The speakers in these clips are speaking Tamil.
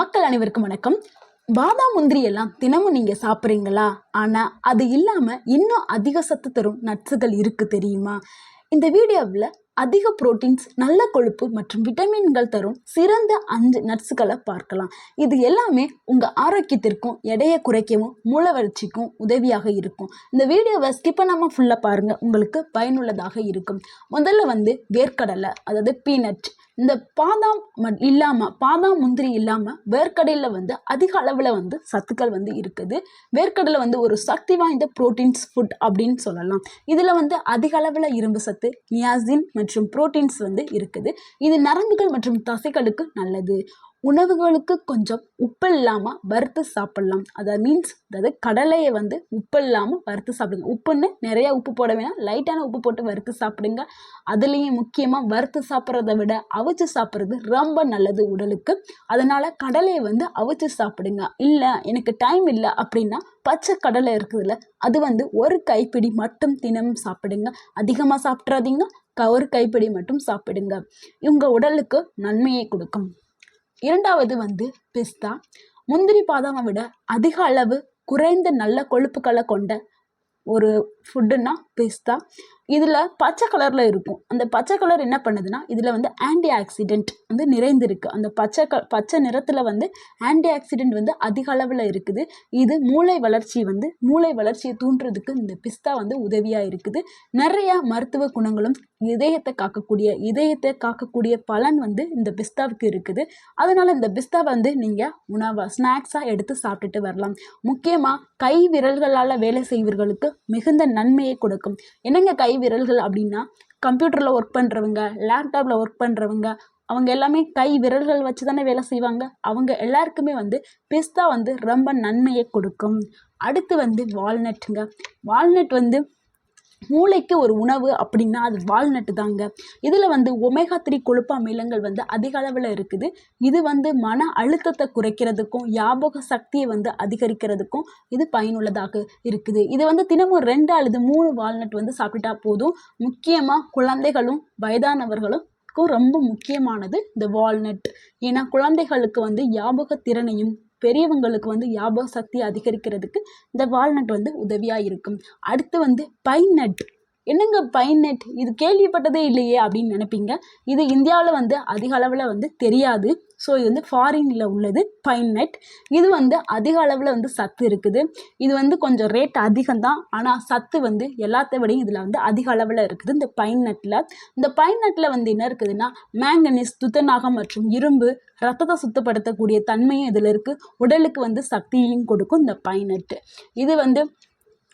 மக்கள் அனைவருக்கும் வணக்கம். பாதாம் முந்திரி எல்லாம் தினமும் நீங்க சாப்பிட்றீங்களா? ஆனா அது இல்லாம இன்னும் அதிக சத்து தரும் நட்ஸுகள் இருக்கு தெரியுமா? இந்த வீடியோவில் அதிக புரோட்டீன்ஸ், நல்ல கொழுப்பு மற்றும் விட்டமின்கள் தரும் சிறந்த 5 நட்ஸுகளை பார்க்கலாம். இது எல்லாமே உங்க ஆரோக்கியத்திற்கும் எடையை குறைக்கவும் மூளை வளர்ச்சிக்கும் உதவியாக இருக்கும். இந்த வீடியோவை ஸ்கிப் பண்ணாமல் ஃபுல்லாக பாருங்க, உங்களுக்கு பயனுள்ளதாக இருக்கும். முதல்ல வேர்க்கடலை, அதாவது பீனட். இந்த பாதாம் முந்திரி இல்லாமல் வேர்க்கடலையில் அதிக அளவில் சத்துக்கள் இருக்குது. வேர்க்கடலை ஒரு சக்தி வாய்ந்த புரோட்டீன்ஸ் ஃபுட் அப்படின்னு சொல்லலாம். இதில் அதிக அளவில் இரும்பு சத்து, நியாசின் மற்றும் புரோட்டீன்ஸ் இருக்குது. இது நரம்புகள் மற்றும் தசைகளுக்கு நல்லது. உணவுகளுக்கு கொஞ்சம் உப்பு இல்லாமல் வறுத்து சாப்பிடலாம். அதாவது கடலையை உப்பு இல்லாமல் வறுத்து சாப்பிடுங்க. உப்புன்னு நிறைய உப்பு போட வேணாம், லைட்டான உப்பு போட்டு வறுத்து சாப்பிடுங்க. அதுலேயும் முக்கியமாக வறுத்து சாப்பிட்றத விட அவிச்சு சாப்பிட்றது ரொம்ப நல்லது உடலுக்கு. அதனால் கடலையை அவிச்சு சாப்பிடுங்க. இல்லை எனக்கு டைம் இல்லை அப்படின்னா பச்சை கடலை இருக்குதுல்ல, அது ஒரு கைப்பிடி மட்டும் தினமும் சாப்பிடுங்க. அதிகமாக சாப்பிட்றாதீங்க, ஒரு கைப்பிடி மட்டும் சாப்பிடுங்க. உங்கள் உடலுக்கு நன்மையை கொடுக்கும். இரண்டாவது பிஸ்தா. முந்திரி பாதாமை விட அதிக அளவு குறைந்த நல்ல கொழுப்புகளை கொண்ட ஒரு ஃபுட்டுன்னா பிஸ்தா. இதில் பச்சை கலரில் இருக்கும். அந்த பச்சை கலர் என்ன பண்ணுதுன்னா, இதில் ஆன்டி ஆக்சிடென்ட் நிறைந்திருக்கு. அந்த பச்சை நிறத்தில் ஆன்டி ஆக்சிடென்ட் அதிக அளவில் இருக்குது. இது மூளை வளர்ச்சியை தூண்டுறதுக்கு இந்த பிஸ்தா உதவியாக இருக்குது. நிறையா மருத்துவ குணங்களும் இதயத்தை காக்கக்கூடிய பலன் இந்த பிஸ்தாவுக்கு இருக்குது. அதனால் இந்த பிஸ்தா நீங்கள் உணவாக ஸ்நாக்ஸாக எடுத்து சாப்பிட்டுட்டு வரலாம். முக்கியமாக கை விரல்களால் வேலை செய்வர்களுக்கு மிகுந்த நன்மையை கொடுக்கும். என்னங்க கை விரல்கள் அப்படின்னா, கம்ப்யூட்டரில் ஒர்க் பண்ணுறவங்க, லேப்டாப்பில் ஒர்க் பண்ணுறவங்க, அவங்க எல்லாமே கை விரல்கள் வச்சு தானே வேலை செய்வாங்க. அவங்க எல்லாருக்குமே பிஸ்தா ரொம்ப நன்மையை கொடுக்கும். அடுத்து வால்நட்டுங்க. வால்நட் மூளைக்கு ஒரு உணவு அப்படின்னா அது வால்நட்டு தாங்க. இதில் ஒமேகா 3 கொழுப்பு அமிலங்கள் அதிக அளவில் இருக்குது. இது மன அழுத்தத்தை குறைக்கிறதுக்கும் ஞாபக சக்தியை அதிகரிக்கிறதுக்கும் இது பயனுள்ளதாக இருக்குது. இது தினமும் 2 அல்லது 3 வால்நட் சாப்பிட்டா போதும். முக்கியமாக குழந்தைகளும் வயதானவர்களும் ரொம்ப முக்கியமானது இந்த வால்நட். ஏன்னா குழந்தைகளுக்கு ஞாபக திறனையும் பெரியவங்களுக்கு ஞாபக சக்தி அதிகரிக்கிறதுக்கு இந்த வால்நட் உதவியாக இருக்கும். அடுத்து பைன் நட். என்னங்க பைன் நட், இது கேள்விப்பட்டதே இல்லையே அப்படின்னு நினைப்பீங்க. இது இந்தியாவில் அதிக அளவில் தெரியாது. ஸோ இது ஃபாரினில் உள்ளது பைன் நட். இது அதிக அளவில் சத்து இருக்குது. இது கொஞ்சம் ரேட் அதிகம்தான், ஆனால் சத்து எல்லாத்த விடையும் இதில் அதிக அளவில் இருக்குது இந்த பைன் நட்டில். இந்த பைன் நட்டில் என்ன இருக்குதுன்னா, மேங்கனீஸ், துத்தநாகம் மற்றும் இரும்பு, ரத்தத்தை சுத்தப்படுத்தக்கூடிய தன்மையும் இதில் இருக்குது. உடலுக்கு சக்தியையும் கொடுக்கும் இந்த பைன் நட்டு. இது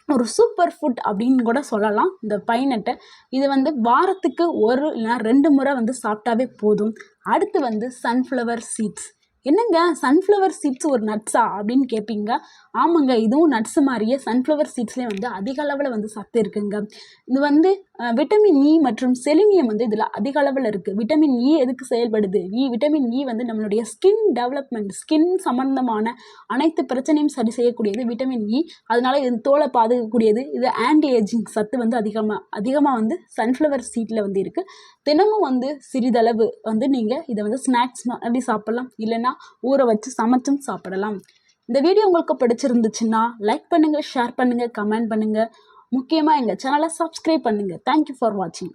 ஒரு சூப்பர் ஃபுட் அப்படின்னு கூட சொல்லலாம் இந்த பைனட்டை. இது வாரத்துக்கு 1 இல்லைனா 2 முறை சாப்பிட்டாவே போதும். அடுத்து சன்ஃப்ளவர் சீட்ஸ். என்னங்க சன்ஃப்ளவர் சீட்ஸ் ஒரு நட்ஸா அப்படின்னு கேட்பீங்க. ஆமாங்க, இதுவும் நட்ஸ் மாதிரியே சன்ஃப்ளவர் சீட்ஸ்லேயே அதிக அளவில் சத்து இருக்குங்க. இது விட்டமின் இ மற்றும் செலினியம் இதில் அதிக அளவில் இருக்குது. விட்டமின் இ எதுக்கு செயல்படுது? விட்டமின் இ நம்மளுடைய ஸ்கின் டெவலப்மெண்ட், ஸ்கின் சம்மந்தமான அனைத்து பிரச்சனையும் சரி செய்யக்கூடியது விட்டமின் இ. அதனால இது தோலை பாதுகாக்கக்கூடியது. இது ஆன்டி ஏஜிங் சத்து அதிகமாக சன்ஃப்ளவர் சீட்டில் இருக்குது. தினமும் சிறிதளவு நீங்கள் இதை ஸ்நாக்ஸ் மாதிரி சாப்பிடலாம், இல்லைன்னா ஊற வச்சு சமைச்சும் சாப்பிடலாம். இந்த வீடியோ உங்களுக்கு பிடிச்சிருந்துச்சுன்னா லைக் பண்ணுங்கள், ஷேர் பண்ணுங்கள், கமெண்ட் பண்ணுங்கள். முக்கியமாக எங்கள் சேனலை சப்ஸ்கிரைப் பண்ணுங்கள். தேங்க்யூ ஃபார் வாட்சிங்.